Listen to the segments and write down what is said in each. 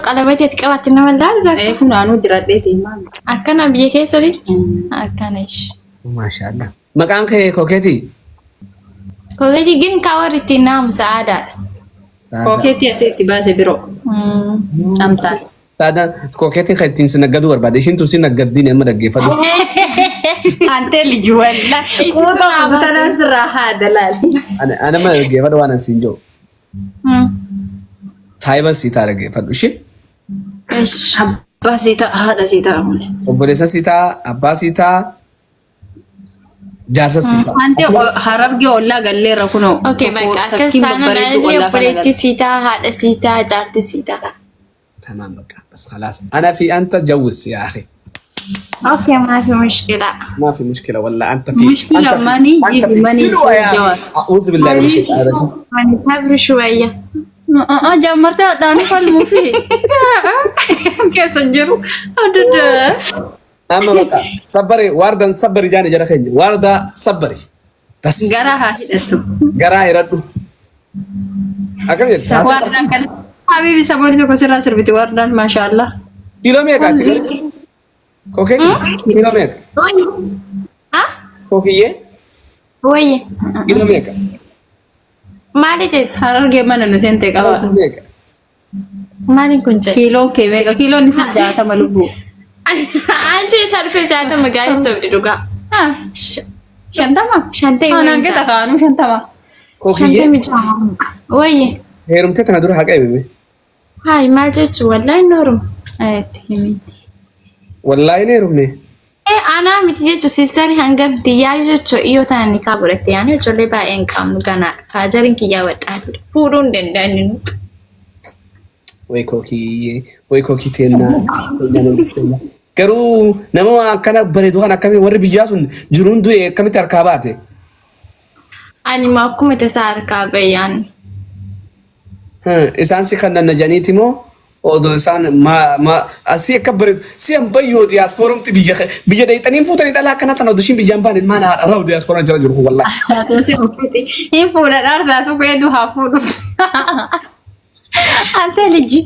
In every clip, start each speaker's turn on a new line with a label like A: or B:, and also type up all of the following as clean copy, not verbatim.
A: قلبتي تقبتنا ولا
B: ايه كنا نو درادتي ما
A: أكنا بيجي سوري أكناش
C: ما شاء الله مكانك كوكيتي
A: كوكيتي جين كاورتي نام سعادة
B: كوكيتي اسيتي باسي برو سامتا
C: سادا كوكيتي خدتين سنقدو برباد ايشين تو سنقدين اما دقي فدو
B: انت اللي جوالا كوتا بتناصر هذا لا
C: انا ما دقي فدو وانا سنجو سايبا سيتا دقي فدو شي
A: إيش
B: باسيتا هذا سيتا
C: وبوليسا سيتا ابا سيتا جارسا سيتا
B: انت هربجي ولا قال لي ركنو
A: أوكي بقى أكستانا نالي بريتي سيتا هذا سيتا جارتي سيتا
C: تمام بقى بس خلاص انا في انت جوز يا اخي
A: أوكي ما في مشكلة
C: ما في مشكله ولا انت في
B: مشكلة ماني جيب ماني جواب
C: اعوذ بالله من الشيطان الرجيم
A: يعني صبر شوية
B: جمرت دانو فالمو في كيف سنجرو أددا
C: اما بقى صبري ورده صبري جاني جرى خنجي ورده صبري بس
B: قراها هدتو
C: قراي ردو اكل
B: وردان كان حبيبي سبوري تو كسر سربتي وردان ما شاء الله
C: كيلومتر اوكي كيلومتر
A: ها
C: اوكي
A: وي
C: كيلومتر
A: ما لقيت
B: حرر جيمان نسنت كوا
A: ما نكونش
B: كيلو كيميكا كيلو نسنت جاتا ملوبو
A: أنتي صرفي زادة مقايس سوي دوغا
B: شنتما
A: شنتي
B: أنا كده كانوا شنتما
A: شنتي
C: اوكي
A: مجمع وي
C: هيرمتك انا دور حق ايبي
A: هاي ما جت والله نورم
B: تهمي
C: والله نيرمني
A: إيه أنا متجي سيستري هنگم تياجو تشو إيو تاني كابورتي يعني جولي با إنكام غانا فاجرين كي ياوت آدر فورون دندن
C: ويكوكي تينا كرو نمو كان بريدو انا كمي ور بيجاسون جرون دو كمي تركاباتي
A: أنا ما كم تسار كابيان
C: ها إسان سي خنا نجانيتي مو او دو إسان ما اسي كبر سي ام بيو دياسبورم تي بيجا داي تنين فوتني دلا كنا تنو دشين بيجامبان ما انا راو دياسبورا جرا جرو والله
B: توسي اوكي هي فورا دارتا تو كيدو هافودو انت لجي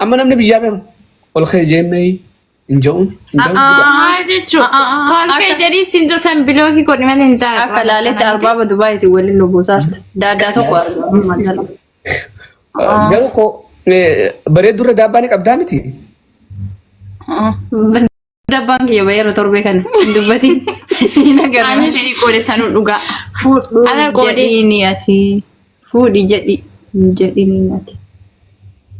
C: اما نمني بيجامم والخير جيمي انجون
A: ما جتشو كل كي سنجو سنبلوكي كوني ما ننجار
B: أكلالة أربعة دبي تقولي لبوسات دا تقول مثلا
C: قالوا كو بريد دور داباني قدامتي
B: دبان كي يبير تربي كان دبتي
A: أنا سيكوري سانو دوغا
B: أنا كودي نياتي فودي جدي نياتي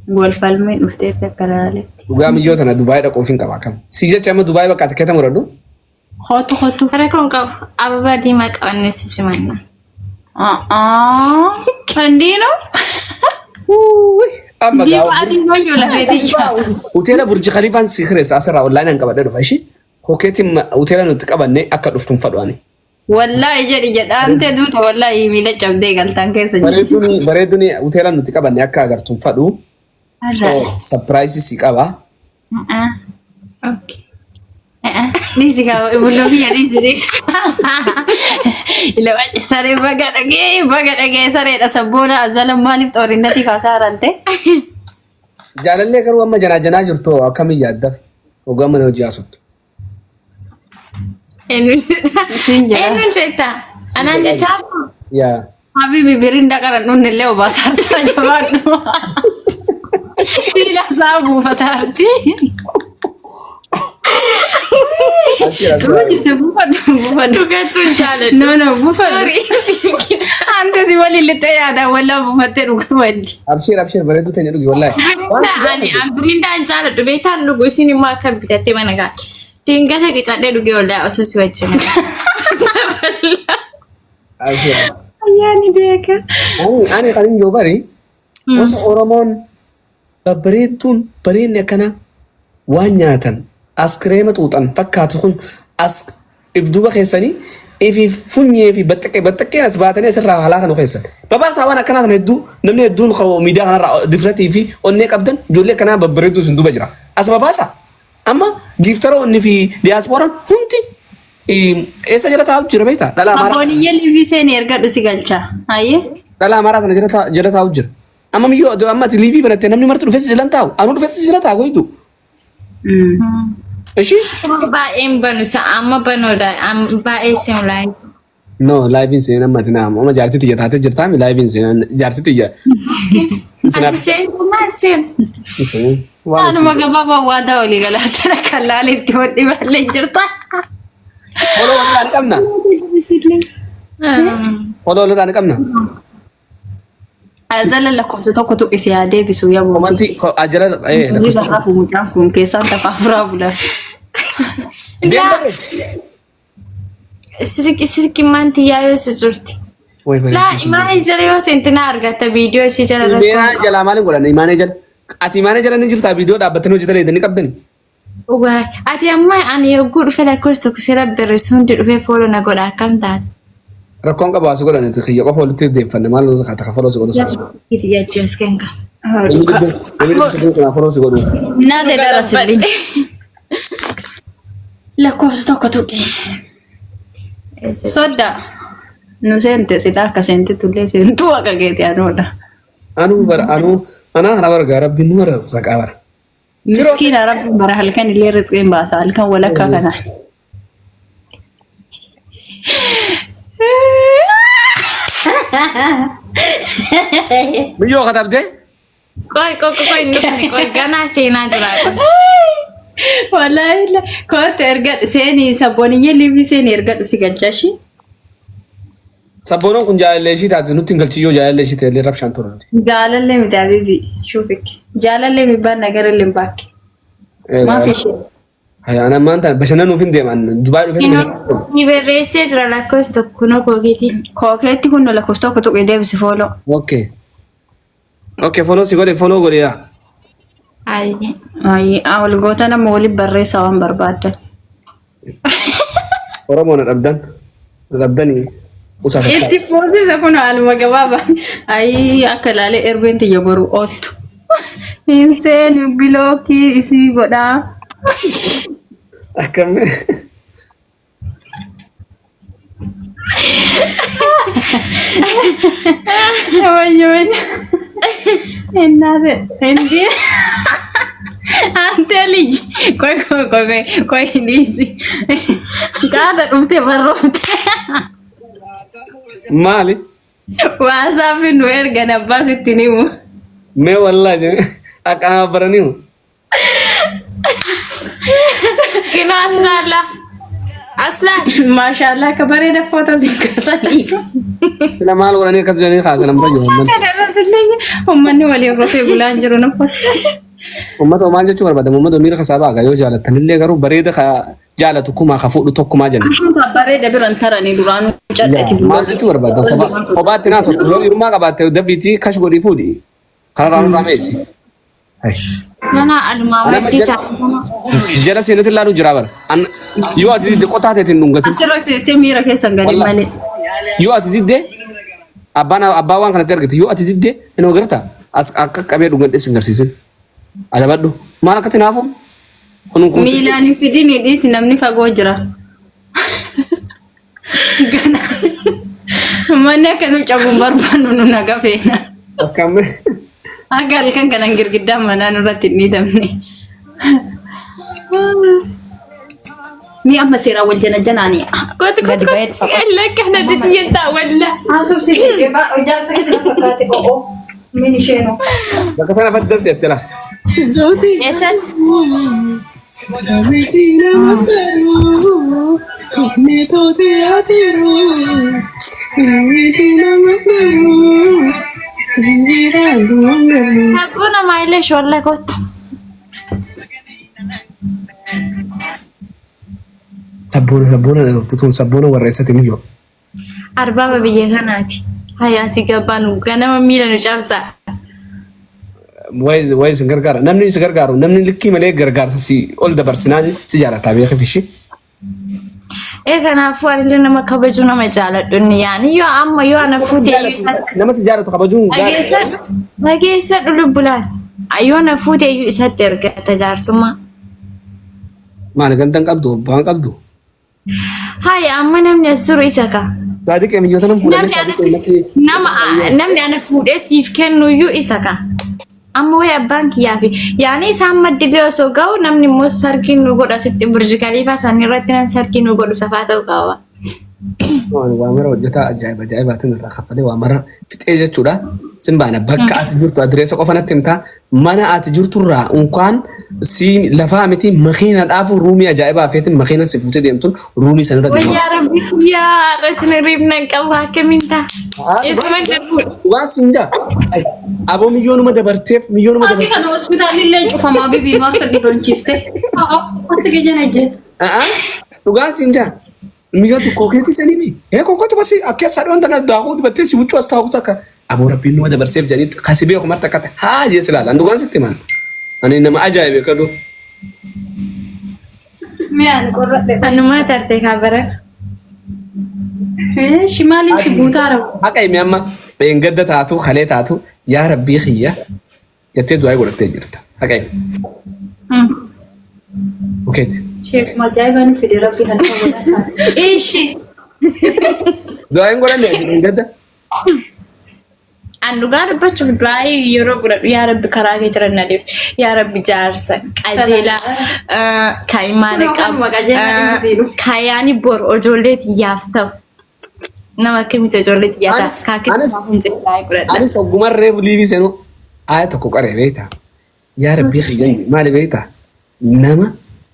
B: قول فيلم نفتح كلالة
C: وقام يوتنا دبي دا كوفين كما كم سيجا چما دبي با كات كتا مرادو
B: خطو
A: أراكم كاو أبا دي ما كأني سيسمانا
B: كاندينو
C: اما
B: دي
C: قاو
B: بعدي ما يولا فيدي
C: وتيلا برج خليفه سيخرس اسرا والله نان قبا ددو فاشي كوكيتي وتيلا نو تقبني اكا دفتم فدواني
B: والله جدي جد أنت دوت والله يميل جبدي قالتان كيس
C: بريدوني وتيلا نو تقبني اكا غرتم فدو سربرايز سيقابا
A: أوكي
B: Nisi kau ibu lohi ya nisi. Ilo sare bagat lagi sare da sabona azalam malif torin dati kasarante.
C: جالله كرو أما جنا جرتو أكمل يادف وقام من وجاسوت.
A: إنو جيتا أنا جتاب.
C: يا.
B: Habibi birinda karan nunne leo basar jaman. Tidak sabu fatarti. Kamu jadi bukan.
A: Bukan tuh jalan.
B: No bukan.
A: Sorry.
B: Ante sih wali lete ya ada wala bukan rukwandi.
C: أبشر بريدو تاني والله.
A: Ani Brinda jalan tuh betan lu gue sini makan bidate mana kan? Tinggal saya kecade lu gue oleh asos wajib.
C: أبشر.
B: Ayah ni dia kan.
C: أنا كلام جوبري. بس أورمون بريتون برين كنا وانياتن أسكريمة وطن فكاتكون إفدوبا خيساني إفي فني في بتكي ناس باتني أسرع هلاك نو خيسان بابا سوانا كنا ندو نمني الدون خو ميدا كنا ديفرنت في ونيك أبدن جولي كنا ببريتو سندو بجرا أسباب باسا أما جيفترو إن في دياسبورا هنتي إيسا جرا تاو جرا بيتا لا
B: Aboni yeli vise ni erga dusi galcha. Aye.
C: لا مرات أنا جرا تاو جرا Amma miyyoo amma liivii banattee namni marti dhufees jilan taa'u. Anuu dhufees jila taa'u goytu. Ishi?
A: Baay'een banu amma banoodha baay'ee seemu live.
C: No, live seenan amma tinaa amma jaartii tiyya taatee jirtaa mi live seenan jaartii tiyya.
A: Ati seenu maal seenu?
B: Anuma gabaabaa waadaa olii galaatara kan laaletti hodhi ballee jirta.
C: Foloo walirraa ni qabna. Foloo walirraa ni qabna.
B: Azala lakkoofsa tokko tuqisi yaa deebisu yaa booda.
C: Komantii ajala
B: Lakkoofsa tokko mucaan kun keessaan tafaa furaa bulan.
A: Sirki maanti yaayoo si jirti. Laa imaanee jala yoo sentinaa argatta viidiyoo isii jala
C: irratti. Imaanee jala maaliin godhan imaanee jala? Ati imaanee jala ni jirtaa viidiyoo dhaabbattanii hojjetanii edanii qabdani?
A: Waay ati amma ani yogguu dhufe lakkoofsa tokko sirra barreessu hundi dhufee fooloo na godha akkam taate.
C: Rakkoon qabaa si godhan xiyya qofa walitti deeffanne maal kata ka foloo si godhu saas.
A: Iti jajjas kenga.
C: Foloo si godhu.
B: Naade darasillee. Lakkoofsa tokko tuqi. Soda. Nu seente sila akka seente tullee seentu akka geeti anuudha.
C: Anaa bara rabbiin nu bara saqaa bara.
B: Miskiina rabbiin bara halkan illee rizqeen baasa halkan walakkaa kana.
C: Biyyoo katabdee?
A: Koi nufni koi ganaa seenaa jiraata.
B: Wallahi kootu erga seeni sabbooniyye liibii seeni erga si galchashi.
C: Sabboonoon kun jaalallee ishii taate nutti hin galchiyyoo jaalallee ishii ta'ellee rabshaan ture nuti.
B: Jaalallee miti abibi shuufik. Jaalallee mibbaan nagarallee hin baakke. Maaf ishee.
C: Hayaan ammaan ta'an bashannanuuf hin deeman Dubaay dhufee.
A: Ni barreessee jira lakkoofsa tokko no kookeeti.
B: Kookeetti kun lakkoofsa tokko tuqee deebisi fooloo.
C: Okay. Okay, foloo si godhe foloo godhe yaa.
B: Ayi walgoota nama waliin barreessaa waan barbaaddan.
C: Oromoo na dhabdanii.
B: Itti foosisa kun haaluma gabaabaa. Ayi akka ilaalee erbeen tiyya boru ooltu. Hin seenu bilookii isii godhaa.
C: Akkami.
B: Wayyo. Ennaate endi. Ante liji. Koi diisi. Kaata dhufte barroofte.
C: Maali?
B: Waasaafin nu erga nabbaa sitti nimu.
C: Mee wallaahi akkana baraniimu.
A: Kino aslaan.
B: Maashaallah akka bareeda footoo si kaasanii.
C: Sila maal godhanii akkas jedhanii kaasan amma
B: fayyadamu. Uummanni waliin rofee bulaan jiru na
C: Uummata maal jechuu barbaadamu? Uummata miira kasaabaa yoo jaalattanillee garuu bareeda ka jaalatu kumaa ka fuudhu tokkumaa jenna.
B: Bareeda biran taranii duraan cadhati.
C: Maal jechuu barbaadamu? Kophaatti naasoo yoo hirmaa qabaatte dabbiitii kash godhii fuudhi. Karaa irraa meessi.
A: Nana alumaa waddi
C: Jara seenatti ilaaluu jira bara. Yoo ati didde qotaa ta'eetiin dhungatin.
B: Asirratti miira keessan gadi malee.
C: Yoo ati didde abbaa waan kanatti argite yoo ati didde hin ogarta akka qabee dhungadhee sin garsiisin. Adabadhu maal akkatti naafu?
B: Miilaan hin fidini dhiisi namni fagoo jira. Manni akka nu cabuun barbaannu nu naga feena.
C: Akkami.
B: Akka halkan kanan girgiddaan manaa nurratti hin dhiitamne. Mi amma seeraa wal jana janaani.
A: Kooti lakka na didiyyaa walla.
B: Asubsi keeba ijaarsa keetti na fakkaate bo'oo. Min isheenu.
C: Bakka sana fadda seettira.
A: Eessas? Sabboona maayillee shoolla kottu.
C: Sabboona warreessati miyyoo.
A: Arbaaba biyya kanaati. Hayaasi gabbaan ganama miila nu cabsaa.
C: Wayi sin gargaara. Namni si gargaaru namni likkii malee gargaarsa si ol dabarsinaan si jaalataa beeka fishi.
A: Kanaafuu ani nama kabajuu nama jaaladhu inni yaani yoo amma yoo ana fuutee
C: nama si jaalatu kabajuun
A: dhageessa lubbulaan yoo na fuutee iyyuu isatti ergata jaarsummaa.
C: Maali gandan qabdu abbaan qabdu?
A: Hayi amma namni as jiru isa ka
C: صادق يا ميوتنا فلان
A: namni ana fuudhee siif kennuyyuu isa ka amma way abbaan kiyyaa fi yaani isaan maddilee osoo ga'u namni immoo sargii nu godha sitti burji kaliifaa san irratti namni sargii nu godhu safaa ta'uu qaba.
C: Waamara hojjetaa ajaa'ibaatiin irraa kaffalee waamara fixee jechuudha. Simbaana bakka ati jirtu adireessa qofa natti himtaa mana ati jirturraa unkaan si lafaa miti makiina dhaafu ruumii ajaa'ibaa feetiin makiina si fuutee deemtuun ruumii sanirra deemaa.
A: Yaa rabbi yaa irratti riibna qabu akkamiin ta'a. Eessuma darbu.
C: Waan sinjaa aboo miyyoonuma dabarteef miyyoonuma dabarteef.
B: Kan hospitaalillee cufamaa bibii maakka dhibanchiifte. Asi gejjana jee.
C: Dhugaa sinjaa. Miyyoon tokko keetti sanii konkoti basi akka sadhoon tana daakuu dibattee si huccuu as taa'u takka. Aboo rabbiin numa dabarseef jedhanii kasibee okumarta akkata haa jee silaala dhugaan sitti man. Ani nama ajaa'ibe kadhu.
B: Miyaan qorradhe.
A: Anumaa tarte kabara.
B: Shimaaliin si guutaara.
C: Akka himi amma gadda taatu kalee taatu yaa rabbii xiyya jettee du'aa godhattee jirta. Akka himi. Okeeti.
B: Sheek majaa'ibaan fide rabbi kan godhata. Ishi.
C: Du'aa hin godhanne gadda.
A: An dhugaa dubbachuuf du'aa yeroo godhadhu yaa rabbi karaa kee jiran na deebite yaa rabbi jaarsa qajeelaa kaa'imaana qabu kaayaani bor ijoollee xiyyaaf ta'u nama akkamitti ijoollee xiyyaa ta'a kaakis hin jeeqaa godhadha.
C: Anis ogummaan reefu liibii seenuu aaya tokko qaree beektaa yaa rabbii xiyyaa maali beektaa nama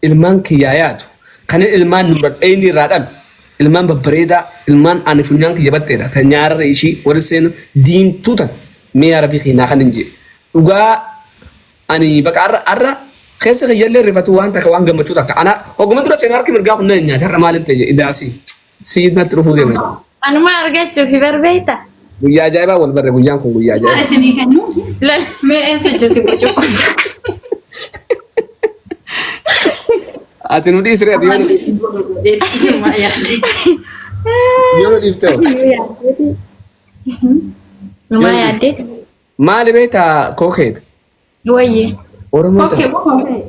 C: ilmaan kiyyaa yaadu kan ilmaan nurra dheeyni irraa dhalu. Ilmaan babbareedaa ilmaan ani funyaan kiyya batteedha kan nyaarra ishii wal seenu diimtuu tan mee yaa rabbii keenyaa kan hin jedhe dhugaa ani bakka arra keessa kiyyallee rifatu waan takka waan gammachuu takka ana ogummaa dura seenaa harki mirgaa kun nyaata har'a maaliin ta'e idaasii sii natti dhufuu deema.
A: Anuma argachuuf barbeeta.
C: Guyyaa ajaa'ibaa wal barre guyyaan kun guyyaa ajaa'ibaa.
B: Isinii kennu. Mee eessa jirti boco?
C: Ati nu dhiisire ati yoo nu dhiiftee
A: Numa yaadde.
C: maali beektaa kookeet
A: Wayye.
C: Oromoo
B: Kookee boqonkee.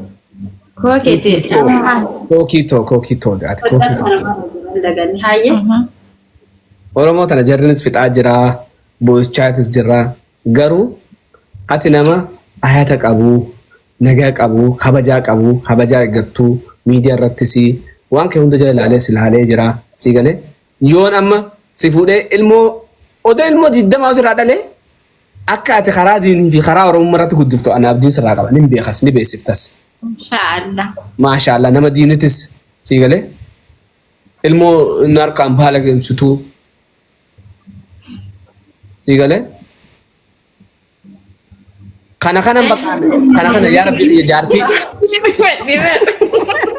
A: Kookeeti.
C: kookitoo ati kookitoo.
B: Dagani hayyee.
C: Oromoo tana jarrinis fixaa jira boo'ichaatis jira garuu ati nama ayata qabu nagaa qabu kabajaa eeggattuu miidiyaa irrattis waan kee hunda jala ilaalee si ilaalee jira si galee yoon amma si fuudhee ilmoo digdamaa osoo irraa dhalee akka ati karaa diinii fi karaa Oromoo irratti guddiftu ana abdiin sirraa qaba ni beekas ni beeksiftas.
A: Inshaallah.
C: Maashaallah nama diinitis si galee ilmoo inni harkaan baala geemsituu si galee. Kana yaa rabbi jaartii.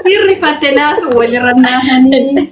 B: Sirri fatte naasu walirra naafanii.